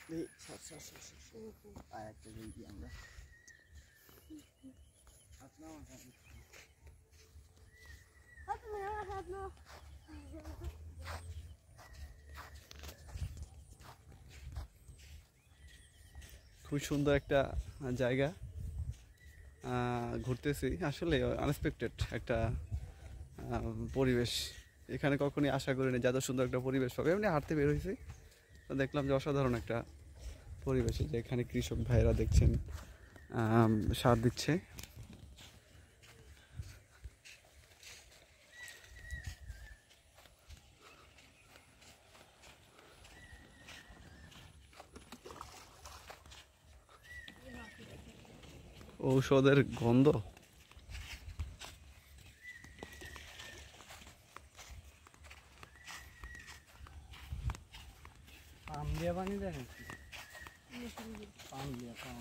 খুব সুন্দর একটা জায়গা, ঘুরতেছি। আসলে আনএক্সপেক্টেড একটা পরিবেশ, এখানে কখনই আশা করিনি যে এত সুন্দর একটা পরিবেশ পাবে। এমনি হাঁটতে বের হয়েছি, তো দেখলাম যে অসাধারণ একটা পরিবেশে, যে এখানে কৃষক ভাইরা দেখছেন সার দিচ্ছে। ঔষধের গন্ধ। পাম দিয়া পানি দেয় নাকি? পাম দিয়া পাম